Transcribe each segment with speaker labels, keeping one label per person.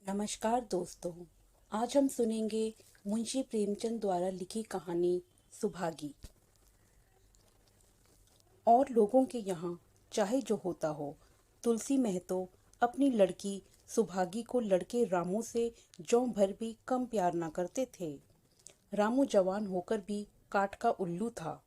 Speaker 1: नमस्कार दोस्तों। आज हम सुनेंगे मुंशी प्रेमचंद द्वारा लिखी कहानी सुभागी। और लोगों के यहाँ चाहे जो होता हो, तुलसी महतो अपनी लड़की सुभागी को लड़के रामू से जौं भर भी कम प्यार ना करते थे। रामू जवान होकर भी काठ का उल्लू था।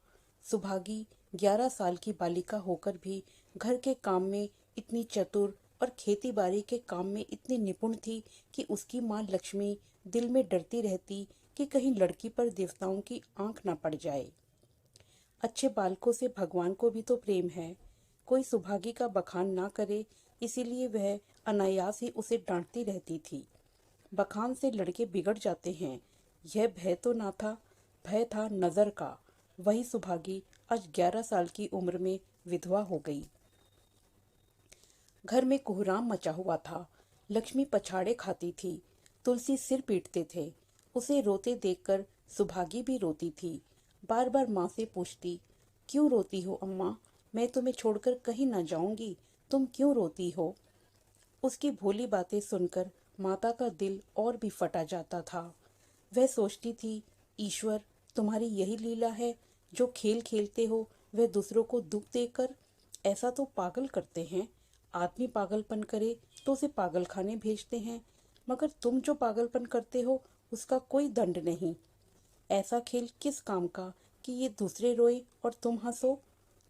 Speaker 1: सुभागी 11 साल की बालिका होकर भी घर के काम में इतनी चतुर और खेती बाड़ी के काम में इतनी निपुण थी कि उसकी माँ लक्ष्मी दिल में डरती रहती कि कहीं लड़की पर देवताओं की आंख न पड़ जाए। अच्छे बालकों से भगवान को भी तो प्रेम है। कोई सुभागी का बखान ना करे, इसीलिए वह अनायास ही उसे डांटती रहती थी। बखान से लड़के बिगड़ जाते हैं, यह भय तो ना था। भय था नजर का। वही सुभागी आज 11 साल की उम्र में विधवा हो गई। घर में कोहराम मचा हुआ था। लक्ष्मी पछाड़े खाती थी, तुलसी सिर पीटते थे। उसे रोते देखकर सुभागी भी रोती थी। बार बार माँ से पूछती, क्यों रोती हो अम्मा? मैं तुम्हें छोड़कर कहीं ना जाऊंगी, तुम क्यों रोती हो? उसकी भोली बातें सुनकर माता का दिल और भी फटा जाता था। वह सोचती थी, ईश्वर, तुम्हारी यही लीला है, जो खेल खेलते हो वह दूसरों को दुख देकर। ऐसा तो पागल करते हैं। आदमी पागलपन करे तो उसे पागलखाने भेजते हैं, मगर तुम जो पागलपन करते हो उसका कोई दंड नहीं। ऐसा खेल किस काम का कि ये दूसरे रोए और तुम हंसो?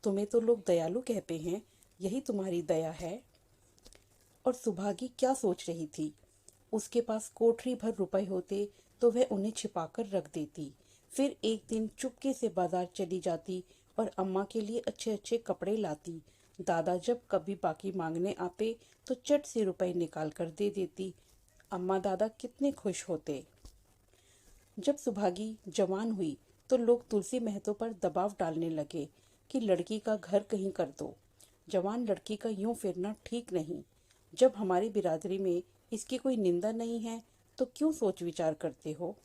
Speaker 1: तुम्हें तो लोग दयालु कहते हैं, यही तुम्हारी दया है। और सुभागी क्या सोच रही थी? उसके पास कोठरी भर रुपए होते तो वह उन्हें छिपाकर रख देती। फिर एक दिन चुपके से बाजार चली जाती और अम्मा के लिए अच्छे अच्छे कपड़े लाती। दादा जब कभी बाकी मांगने आते तो चट से रुपए निकाल कर दे देती। अम्मा दादा कितने खुश होते। जब सुभागी जवान हुई तो लोग तुलसी महतो पर दबाव डालने लगे कि लड़की का घर कहीं कर दो। जवान लड़की का यूं फिरना ठीक नहीं। जब हमारी बिरादरी में इसकी कोई निंदा नहीं है तो क्यों सोच विचार करते हो?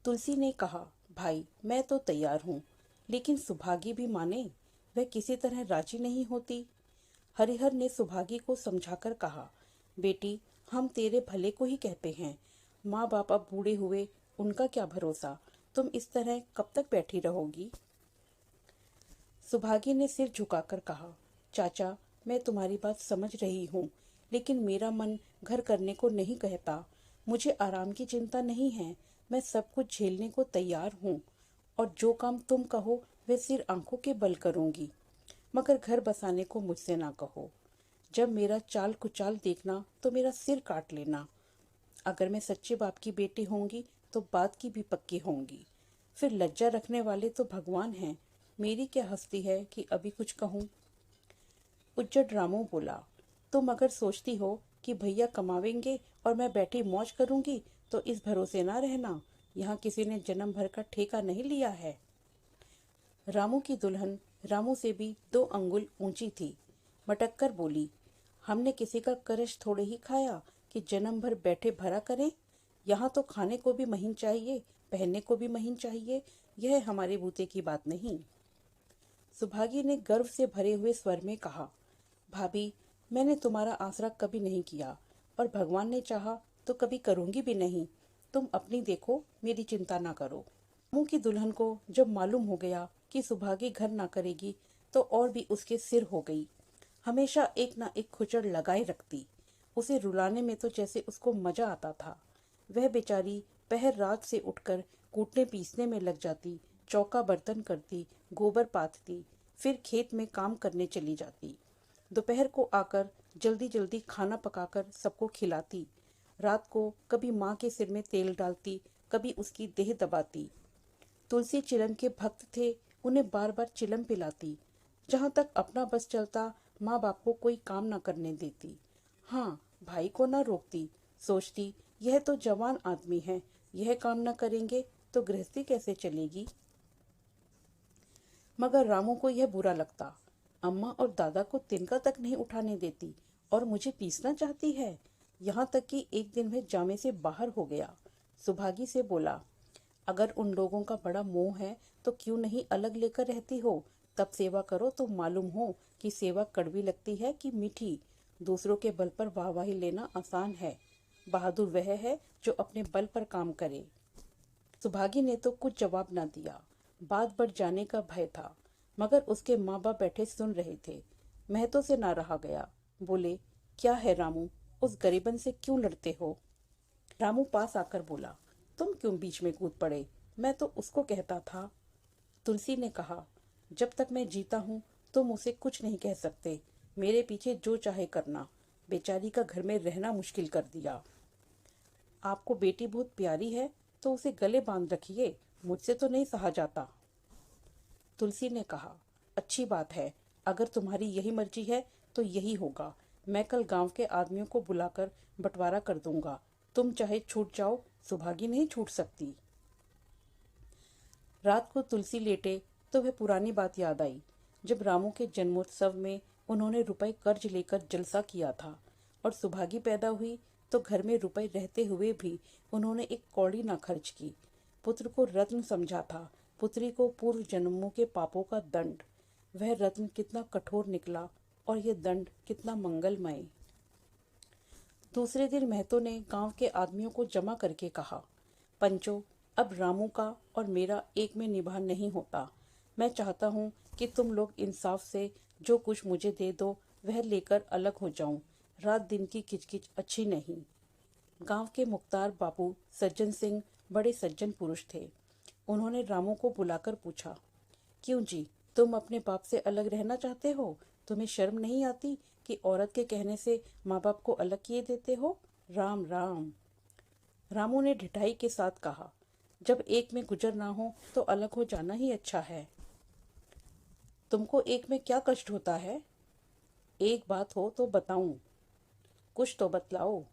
Speaker 1: तुलसी ने कहा, भाई मैं तो तैयार हूँ, लेकिन सुभागी भी माने। वह किसी तरह राजी नहीं होती। हरिहर ने सुभागी को समझाकर कहा, बेटी, हम तेरे भले को ही कहते हैं। माँ बाप अब बूढ़े हुए, उनका क्या भरोसा? तुम इस तरह कब तक बैठी रहोगी? सुभागी ने सिर झुकाकर कहा, चाचा, मैं तुम्हारी बात समझ रही हूँ, लेकिन मेरा मन घर करने को नहीं कहता। मुझे आराम की चिंता नहीं है। मैं सब कुछ झेलने को तैयार हूँ, और जो काम तुम कहो वह सिर आंखों के बल करूँगी, मगर घर बसाने को मुझसे ना कहो। जब मेरा चाल कुचाल देखना तो मेरा सिर काट लेना। अगर मैं सच्चे बाप की बेटी होंगी तो बात की भी पक्की होंगी। फिर लज्जा रखने वाले तो भगवान हैं। मेरी क्या हस्ती है कि अभी कुछ कहूँ? उज्जड रामू बोला, तुम अगर सोचती हो कि भैया कमावेंगे और मैं बैठी मौज करूंगी तो इस भरोसे ना रहना, यहाँ किसी ने जन्म भर का ठेका नहीं लिया है। रामू की दुल्हन रामू से भी 2 अंगुल ऊंची थी। मटक कर बोली, हमने किसी का करश थोड़े ही खाया कि जन्म भर बैठे भरा करें। यहाँ तो खाने को भी महीन चाहिए, पहनने को भी महीन चाहिए। यह हमारे बूते की बात नहीं। सुभागी ने गर्व से भरे हुए स्वर में कहा, भाभी, मैंने तुम्हारा आसरा कभी नहीं किया, और भगवान ने चाहा तो कभी करूंगी भी नहीं। तुम अपनी देखो, मेरी चिंता ना करो। मुंह की दुल्हन को जब मालूम हो गया कि सुभागी घर ना करेगी तो और भी उसके सिर हो गई। हमेशा एक ना एक खुचड़ लगाए रखती। उसे रुलाने में तो जैसे उसको मजा आता था। वह बेचारी पहर रात से उठकर कूटने पीसने में लग जाती, चौका बर्तन करती, गोबर पाथती, फिर खेत में काम करने चली जाती। दोपहर को आकर जल्दी जल्दी खाना पकाकर सबको खिलाती। रात को कभी माँ के सिर में तेल डालती, कभी उसकी देह दबाती। तुलसी चिलम के भक्त थे, उन्हें बार बार चिलम पिलाती। जहाँ तक अपना बस चलता, माँ बाप को कोई काम न करने देती। हाँ, भाई को न रोकती। सोचती, यह तो जवान आदमी है, यह काम न करेंगे तो गृहस्थी कैसे चलेगी? मगर रामू को यह बुरा लगता। अम्मा और दादा को तिनका तक नहीं उठाने देती और मुझे पीसना चाहती है। यहाँ तक कि एक दिन वह जामे से बाहर हो गया। सुभागी से बोला, अगर उन लोगों का बड़ा मोह है तो क्यों नहीं अलग लेकर रहती हो? तब सेवा करो तो मालूम हो कि सेवा कड़वी लगती है कि मीठी। दूसरों के बल पर वाहवाही लेना आसान है, बहादुर वह है जो अपने बल पर काम करे। सुभागी ने तो कुछ जवाब न दिया। बात बढ़ जाने का भय था, मगर उसके माँ बाप बैठे सुन रहे थे। महतो से ना रहा गया। बोले, क्या है रामू, उस गरीबन से क्यों लड़ते हो? रामू पास आकर बोला, तुम क्यों बीच में कूद पड़े? मैं तो उसको कहता था। तुलसी ने कहा, जब तक मैं जीता हूँ तुम उसे कुछ नहीं कह सकते। मेरे पीछे जो चाहे करना। बेचारी का घर में रहना मुश्किल कर दिया। आपको बेटी बहुत प्यारी है तो उसे गले बांध रखिए, मुझसे तो नहीं सहा जाता। तुलसी ने कहा, अच्छी बात है, अगर तुम्हारी यही मर्जी है तो यही होगा। मैं कल गांव के आदमियों को बुलाकर बंटवारा कर दूंगा। तुम चाहे छूट जाओ, सुभागी नहीं छूट सकती। रात को तुलसी लेटे तो वह पुरानी बात याद आई, जब रामू के जन्मोत्सव में उन्होंने रुपए कर्ज लेकर जलसा किया था और सुभागी पैदा हुई तो घर में रुपए रहते हुए भी उन्होंने एक कौड़ी ना खर्च की। पुत्र को रत्न समझा था, पुत्री को पूर्व जन्मों के पापों का दंड। वह रत्न कितना कठोर निकला और यह दंड कितना मंगलमय। दूसरे दिन महतो ने गांव के आदमियों को जमा करके कहा, पंचो, अब रामू का और मेरा एक में निभा नहीं होता। मैं चाहता हूँ कि तुम लोग इंसाफ से जो कुछ मुझे दे दो वह लेकर अलग हो जाऊं। रात दिन की किचकिच अच्छी नहीं। गांव के मुख्तार बापू सज्जन सिंह बड़े सज्जन पुरुष थे। उन्होंने रामू को बुलाकर पूछा, क्यों जी, तुम अपने बाप से अलग रहना चाहते हो? तुम्हें शर्म नहीं आती कि औरत के कहने से माँ बाप को अलग किए देते हो? राम राम। रामू ने ढिठाई के साथ कहा, जब एक में गुजर ना हो तो अलग हो जाना ही अच्छा है। तुमको एक में क्या कष्ट होता है? एक बात हो तो बताऊं। कुछ तो बतलाओ।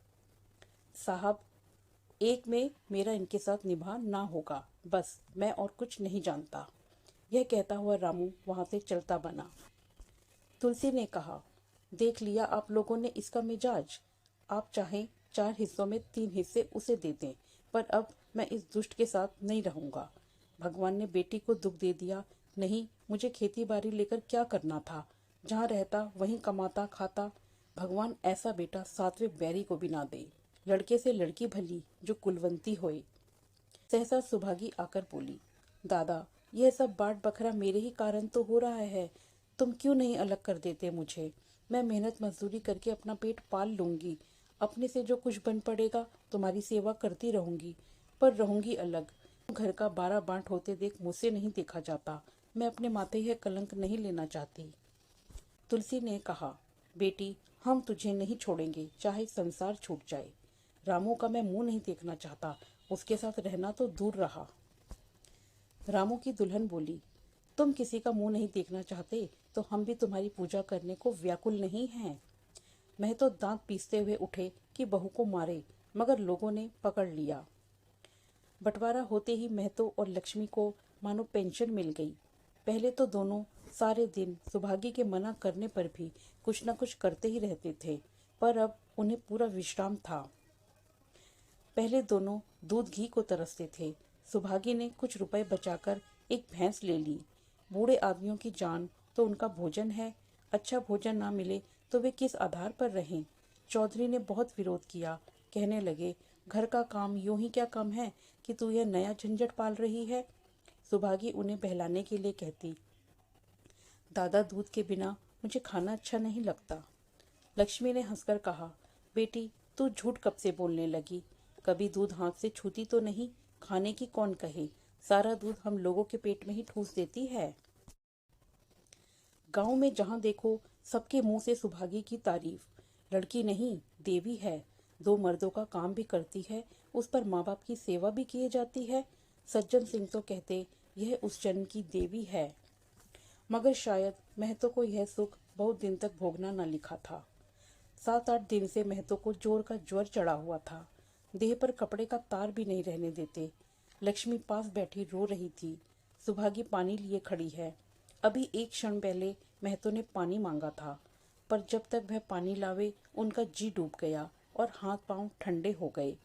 Speaker 1: साहब, एक में मेरा इनके साथ निभा ना होगा, बस, मैं और कुछ नहीं जानता। यह कहता हुआ रामू वहां से चलता बना। तुलसी ने कहा, देख लिया आप लोगों ने इसका मिजाज। आप चाहें 4 हिस्सों में 3 हिस्से उसे दे दें, पर अब मैं इस दुष्ट के साथ नहीं रहूंगा। भगवान ने बेटी को दुख दे दिया। नहीं, मुझे खेती बाड़ी लेकर क्या करना था? जहाँ रहता वहीं कमाता खाता। भगवान ऐसा बेटा 7वें बैरी को भी ना दे। लड़के से लड़की भली जो कुलवंती होए। सहसा सुभागी आकर बोली, दादा, यह सब बाट बखरा मेरे ही कारण तो हो रहा है। तुम क्यों नहीं अलग कर देते मुझे? मैं मेहनत मजदूरी करके अपना पेट पाल लूंगी। अपने से जो कुछ बन पड़ेगा तुम्हारी सेवा करती रहूंगी, पर रहूंगी अलग। घर का 12 बांट होते देख मुझसे नहीं देखा जाता। मैं अपने माथे यह कलंक नहीं लेना चाहती। तुलसी ने कहा, बेटी, हम तुझे नहीं छोड़ेंगे, चाहे संसार छूट जाए। रामू का मैं मुंह नहीं देखना चाहता, उसके साथ रहना तो दूर रहा। रामू की दुल्हन बोली, तुम किसी का मुंह नहीं देखना चाहते तो हम भी तुम्हारी पूजा करने को व्याकुल नहीं हैं। मैं तो दांत पीसते हुए उठे कि बहू को मारे, मगर लोगों ने पकड़ लिया। बंटवारा होते ही महतो और लक्ष्मी को मानो पेंशन मिल गई। पहले तो दोनों सारे दिन सुभागी के मना करने पर भी कुछ न कुछ करते ही रहते थे, पर अब उन्हें पूरा विश्राम था। पहले दोनों दूध घी को तरसते थे। सुभागी ने कुछ रुपए बचाकर एक भैंस ले ली। बूढ़े आदमियों की जान तो उनका भोजन है, अच्छा भोजन ना मिले तो वे किस आधार पर रहें? चौधरी ने बहुत विरोध किया। कहने लगे, घर का काम यूं ही क्या कम है कि तू यह नया झंझट पाल रही है? सुभागी उन्हें बहलाने के लिए कहती, दादा, दूध के बिना मुझे खाना अच्छा नहीं लगता। लक्ष्मी ने हंसकर कहा, बेटी, तू झूठ कब से बोलने लगी? कभी दूध हाथ से छूती तो नहीं? खाने की कौन कहे? सारा दूध हम लोगों के पेट में ही ठूस देती है। गांव में जहां देखो सबके मुंह से सुभागी की तारीफ। लड़की नहीं, देवी है। 2 मर्दों का काम भी करती है, उस पर माँ बाप की सेवा भी किए जाती है। सज्जन सिंह तो कहते यह उस जन्म की देवी है। मगर शायद महतो को यह सुख बहुत दिन तक भोगना न लिखा था। 7-8 दिन से महतो को जोर का ज्वर चढ़ा हुआ था। देह पर कपड़े का तार भी नहीं रहने देते। लक्ष्मी पास बैठी रो रही थी। सुभागी पानी लिए खड़ी है। अभी एक क्षण पहले महतो ने पानी मांगा था, पर जब तक वह पानी लावे उनका जी डूब गया और हाथ पांव ठंडे हो गए।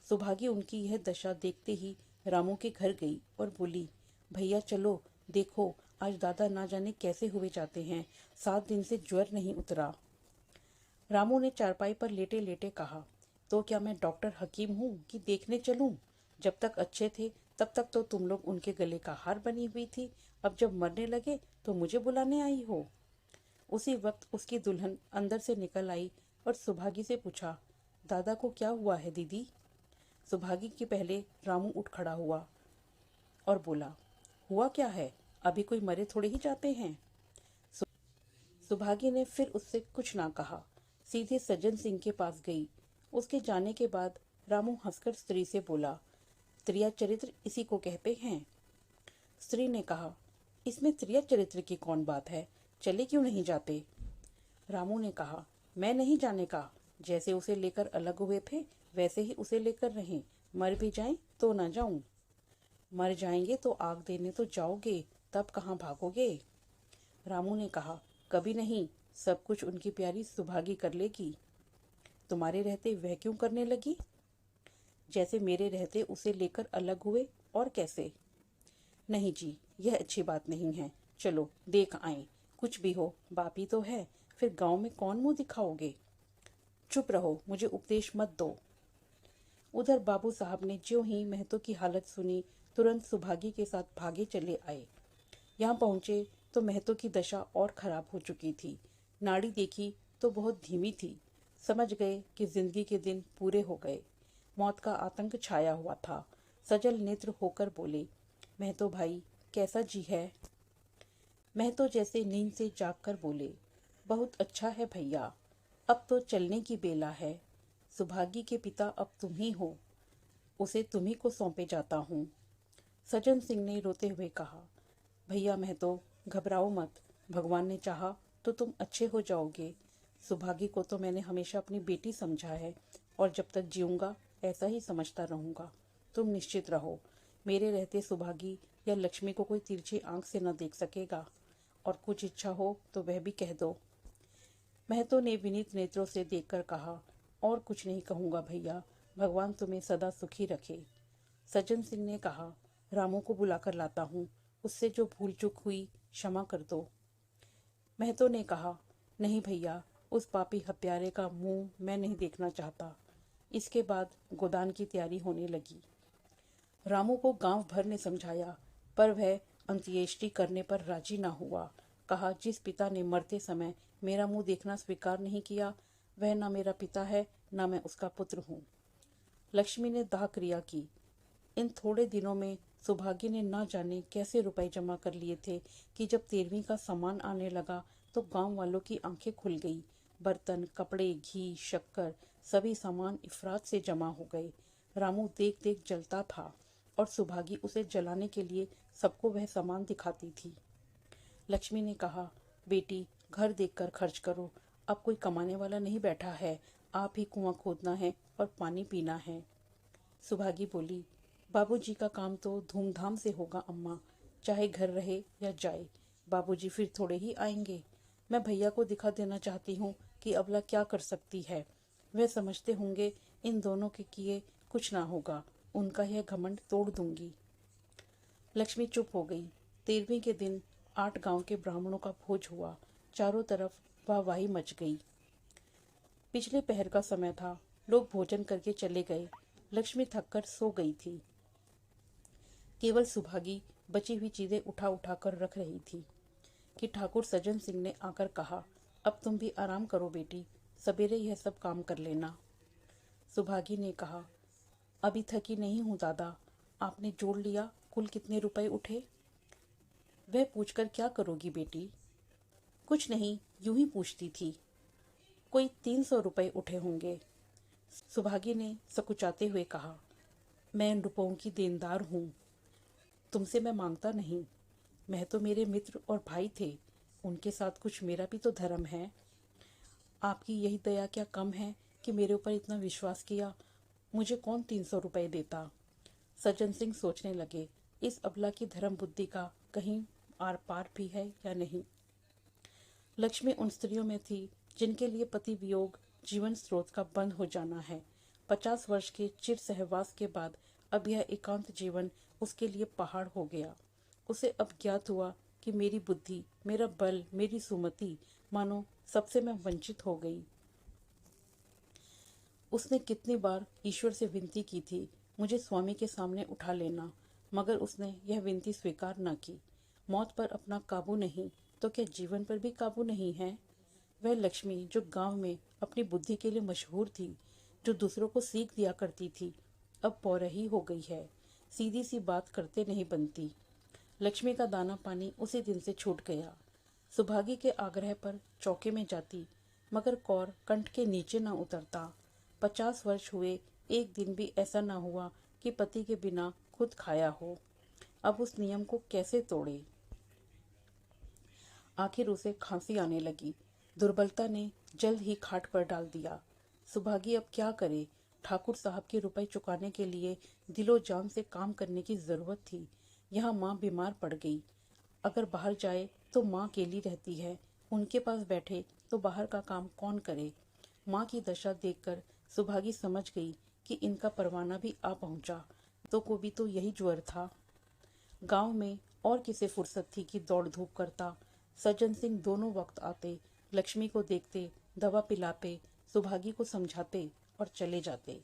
Speaker 1: सुभागी उनकी यह दशा देखते ही रामू के घर गई और बोली, भैया चलो, देखो आज दादा ना जाने कैसे हुए जाते हैं, 7 दिन से ज्वर नहीं उतरा। रामू ने चारपाई पर लेटे लेटे कहा, तो क्या मैं डॉक्टर हकीम हूँ कि देखने चलूं? जब तक अच्छे थे तब तक तो तुम लोग उनके गले का हार बनी हुई थी, अब जब मरने लगे तो मुझे बुलाने आई हो। उसी वक्त उसकी दुल्हन अंदर से निकल आई और सुभागी से पूछा, दादा को क्या हुआ है दीदी? सुभागी के पहले रामू उठ खड़ा हुआ और बोला, हुआ क्या है? अभी कोई मरे थोड़े ही जाते हैं। सुभागी ने फिर उससे कुछ ना कहा, सीधे सज्जन सिंह के पास गई। उसके जाने के बाद रामू हंसकर स्त्री से बोला, त्रिया चरित्र इसी को कहते हैं। स्त्री ने कहा, इसमें त्रिया चरित्र की कौन बात है, चले क्यों नहीं जाते? रामू ने कहा, मैं नहीं जाने का, जैसे उसे लेकर अलग हुए थे वैसे ही उसे लेकर रहें, मर भी जाएं तो ना जाऊं। मर जाएंगे तो आग देने तो जाओगे, तब कहाँ भागोगे? रामू ने कहा, कभी नहीं, सब कुछ उनकी प्यारी सुभागी कर लेगी। तुम्हारे रहते वह क्यों करने लगी? जैसे मेरे रहते उसे लेकर अलग हुए, और कैसे? नहीं जी, यह अच्छी बात नहीं है, चलो देख आए। कुछ भी हो, बाप ही तो है, फिर गांव में कौन मुंह दिखाओगे? चुप रहो, मुझे उपदेश मत दो। उधर बाबू साहब ने ज्यों ही महतो की हालत सुनी, तुरंत सुभागी के साथ भागे चले आए। यहाँ पहुंचे तो महतो की दशा और खराब हो चुकी थी। नाड़ी देखी तो बहुत धीमी थी। समझ गए कि जिंदगी के दिन पूरे हो गए। मौत का आतंक छाया हुआ था। सजल नेत्र होकर बोले, महतो भाई, कैसा जी है? महतो जैसे नींद से जागकर बोले, बहुत अच्छा है भैया, अब तो चलने की बेला है। सुभागी के पिता अब तुम ही हो, उसे तुम्ही को सौंपे जाता हूँ। सज्जन सिंह ने रोते हुए कहा, भैया महतो, घबराओ मत, भगवान ने चाहा तो तुम अच्छे हो जाओगे। सुभागी को तो मैंने हमेशा अपनी बेटी समझा है और जब तक जीऊंगा ऐसा ही समझता रहूंगा। तुम निश्चित रहो, मेरे रहते सुभागी या लक्ष्मी को कोई तिरछी आंख से न देख सकेगा, और कुछ इच्छा हो तो वह भी कह दो। महतो ने विनीत नेत्रों से देखकर कहा, और कुछ नहीं कहूँगा भैया, भगवान तुम्हें सदा सुखी रखे। सज्जन सिंह ने कहा, रामू को बुलाकर लाता हूँ, उससे जो भूल चूक हुई क्षमा कर दो। महतो ने कहा, नहीं भैया, उस पापी हत्यारे का मुंह मैं नहीं देखना चाहता। इसके बाद गोदान की तैयारी होने लगी। रामू को गांव भर ने समझाया, पर वह अंत्येष्टि करने पर राजी ना हुआ। कहा, जिस पिता ने मरते समय मेरा मुंह देखना स्वीकार नहीं किया, वह ना मेरा पिता है, ना मैं उसका पुत्र हूँ। लक्ष्मी ने दाह क्रिया की। इन थोड़े दिनों में सुभागी ने ना जाने कैसे रुपए जमा कर लिए थे कि जब 13वीं का सामान आने लगा तो गांव वालों की आंखें खुल गई। बर्तन, कपड़े, घी, शक्कर, सभी सामान इफरात से जमा हो गए। रामू देख देख जलता था और सुभागी उसे जलाने के लिए सबको वह सामान दिखाती थी। लक्ष्मी ने कहा, बेटी, घर देखकर खर्च करो, अब कोई कमाने वाला नहीं बैठा है, आप ही कुआं खोदना है और पानी पीना है। सुभागी बोली, बाबूजी का काम तो धूमधाम से होगा अम्मा, चाहे घर रहे या जाए, बाबूजी फिर थोड़े ही आएंगे। मैं भैया को दिखा देना चाहती हूँ कि अबला क्या कर सकती है। वह समझते होंगे इन दोनों के किए कुछ ना होगा, उनका यह घमंड तोड़ दूंगी। लक्ष्मी चुप हो गई। 13वीं के दिन 8 गांव के ब्राह्मणों का भोज हुआ। चारों तरफ वाहवाही मच गई। पिछले पहर का समय था, लोग भोजन करके चले गए। लक्ष्मी थककर सो गई थी। केवल सुभागी बची हुई चीजें उठा उठा कर रख रही थी कि ठाकुर सज्जन सिंह ने आकर कहा, अब तुम भी आराम करो बेटी, सवेरे यह सब काम कर लेना। सुभागी ने कहा, अभी थकी नहीं हूँ दादा, आपने जोड़ लिया कुल कितने रुपए उठे? वह पूछकर क्या करोगी बेटी? कुछ नहीं, यूं ही पूछती थी। कोई 300 रुपए उठे होंगे। सुभागी ने सकुचाते हुए कहा, मैं इन रुपयों की देनदार हूँ, तुमसे मैं मांगता नहीं। मैं तो मेरे मित्र और भाई थे, उनके साथ कुछ मेरा भी तो धर्म है। आपकी यही दया क्या कम है कि मेरे ऊपर इतना विश्वास किया? मुझे कौन 300 रुपए देता? सज्जन सिंह सोचने लगे, इस अबला की धर्म बुद्धि का कहीं आर पार भी है या नहीं। लक्ष्मी उन स्त्रियों में थी जिनके लिए पति वियोग जीवन स्रोत का बंद हो जाना है। 50 वर्ष के चिर सहवास के बाद अब यह एकांत जीवन उसके लिए पहाड़ हो गया। उसे अब ज्ञात हुआ कि मेरी बुद्धि, मेरा बल, मेरी सुमति, मानो सबसे मैं वंचित हो गई। उसने कितनी बार ईश्वर से विनती की थी, मुझे स्वामी के सामने उठा लेना, मगर उसने यह विनती स्वीकार न की। मौत पर अपना काबू नहीं तो क्या जीवन पर भी काबू नहीं है? वह लक्ष्मी जो गांव में अपनी बुद्धि के लिए मशहूर थी, जो दूसरों को सीख दिया करती थी, अब पौरही हो गई है। सीधी सी बात करते नहीं बनती। लक्ष्मी का दाना पानी उसी दिन से छूट गया। सुभागी के आग्रह पर चौके में जाती, मगर कौर कंठ के नीचे न उतरता। 50 वर्ष हुए, एक दिन भी ऐसा न हुआ कि पति के बिना खुद खाया हो। अब उस नियम को कैसे तोड़े? आखिर उसे खांसी आने लगी। दुर्बलता ने जल्द ही खाट पर डाल दिया। सुभागी अब क्या करे? ठाकुर साहब के रुपए चुकाने के लिए दिलो जान से काम करने की जरूरत थी। यहाँ माँ बीमार पड़ गई। अगर बाहर जाए तो माँ अकेली रहती है, उनके पास बैठे तो बाहर का काम कौन करे? माँ की दशा देखकर सुभागी समझ गई कि इनका परवाना भी आ पहुंचा। तो को भी तो यही ज्वर था। गांव में और किसे फुर्सत थी कि दौड़ धूप करता। सज्जन सिंह दोनों वक्त आते, लक्ष्मी को देखते, दवा पिलाते, सुभागी को समझाते और चले जाते।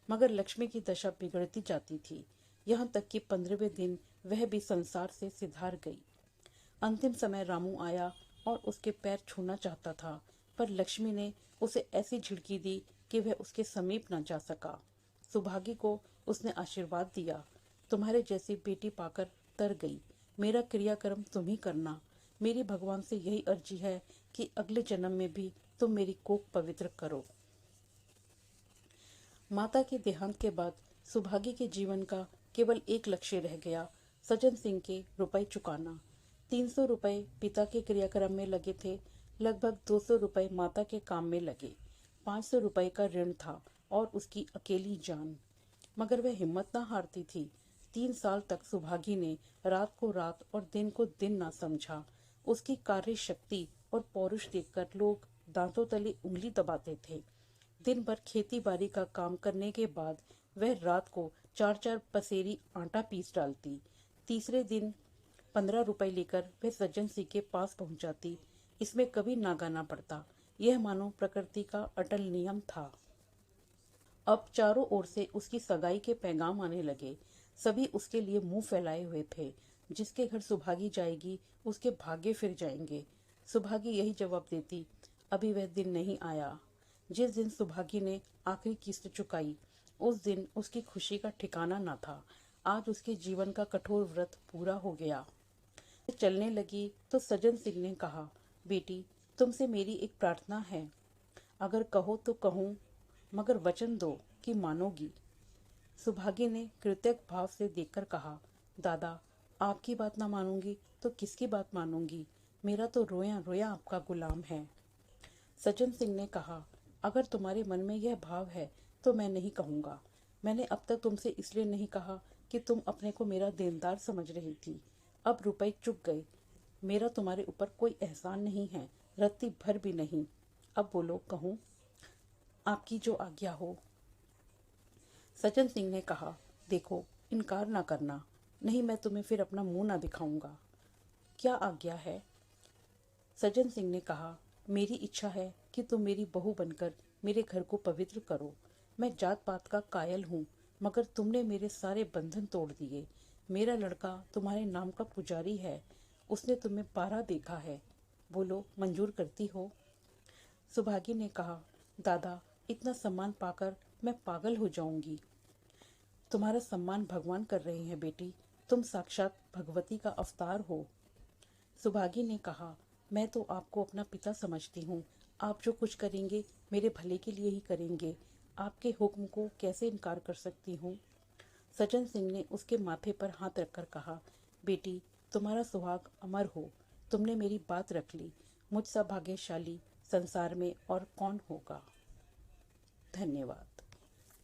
Speaker 1: मगर लक्ष्मी की दशा बिगड़ती जाती थी, यहाँ तक कि 15वें दिन वह भी संसार से सिधार गई। अंतिम समय रामू आया और उसके पैर छूना चाहता था, पर लक्ष्मी ने उसे ऐसी झिड़की दी कि वह उसके समीप न जा सका। सुभागी को उसने आशीर्वाद दिया, तुम्हारे जैसी बेटी पाकर तर गई। मेरा क्रियाक्रम तुम ही करना। मेरी भगवान से यही अर्जी है कि अगले जन्म में भी तुम मेरी कोख पवित्र करो। माता के देहांत के बाद सुभागी के जीवन का केवल एक लक्ष्य रह गया, सज्जन सिंह के रुपए चुकाना। 300 रुपए पिता के क्रियाक्रम में लगे थे, लगभग 200 रुपए माता के काम में लगे। 500 रुपए का ऋण था और उसकी अकेली जान। मगर वह हिम्मत न हारती थी। 3 साल तक सुभागी ने रात को रात और दिन को दिन ना समझा। उसकी कार्य शक्ति और पौरुष देखकर लोग दांतों तले उंगली दबाते थे। दिन भर खेती बाड़ी का काम करने के बाद वह रात को 4-4 पसेरी आटा पीस डालती। तीसरे दिन 15 रुपए लेकर वह सज्जन सिंह के पास पहुंच जाती। इसमें कभी नागाना पड़ता। यह मानो प्रकृति का अटल नियम था। अब चारों ओर से उसकी सगाई के पैगाम आने लगे। सभी उसके लिए मुंह फैलाए हुए थे। जिसके घर सुभागी जाएगी उसके भाग्य फिर जाएंगे। सुभागी यही जवाब देती, अभी वह दिन नहीं आया। जिस दिन सुभागी ने आखिरी किस्त चुकाई, उस दिन उसकी खुशी का ठिकाना न था। आज उसके जीवन का कठोर व्रत पूरा हो गया। चलने लगी तो सज्जन सिंह ने कहा, बेटी तुमसे मेरी एक प्रार्थना है। अगर कहो तो कहूँ, मगर वचन दो कि मानोगी। सुभागी ने कृतज्ञ भाव से देखकर कहा, दादा आपकी बात ना मानूंगी तो किसकी बात मानूंगी? मेरा तो रोया रोया आपका गुलाम है। सज्जन सिंह ने कहा, अगर तुम्हारे मन में यह भाव है तो मैं नहीं कहूँगा। मैंने अब तक तुमसे इसलिए नहीं कहा कि तुम अपने को मेरा देनदार समझ रही थी। अब रुपए चुक गए। मेरा तुम्हारे ऊपर कोई एहसान नहीं है, रत्ती भर भी नहीं। अब बोलो, कहूँ? आपकी जो आज्ञा हो। सज्जन सिंह ने कहा, देखो इनकार ना करना, नहीं मैं तुम्हें फिर अपना मुंह ना दिखाऊंगा। क्या आज्ञा है? सज्जन सिंह ने कहा, मेरी इच्छा है कि तुम मेरी बहू बनकर मेरे घर को पवित्र करो। मैं जात पात का कायल हूँ, मगर तुमने मेरे सारे बंधन तोड़ दिए। मेरा लड़का तुम्हारे नाम का पुजारी है, उसने तुम्हें 12 देखा है। बोलो, मंजूर करती हो? सुभागी ने कहा, दादा इतना सम्मान पाकर मैं पागल हो जाऊंगी। तुम्हारा सम्मान भगवान कर रहे हैं बेटी, तुम साक्षात भगवती का अवतार हो। सुभागी ने कहा, मैं तो आपको अपना पिता समझती हूँ। आप जो कुछ करेंगे मेरे भले के लिए ही करेंगे। आपके हुक्म को कैसे इनकार कर सकती हूँ? सज्जन सिंह ने उसके माथे पर हाथ रखकर कहा, बेटी तुम्हारा सुहाग अमर हो। तुमने मेरी बात रख ली। मुझसा भाग्यशाली संसार में और कौन होगा? धन्यवाद।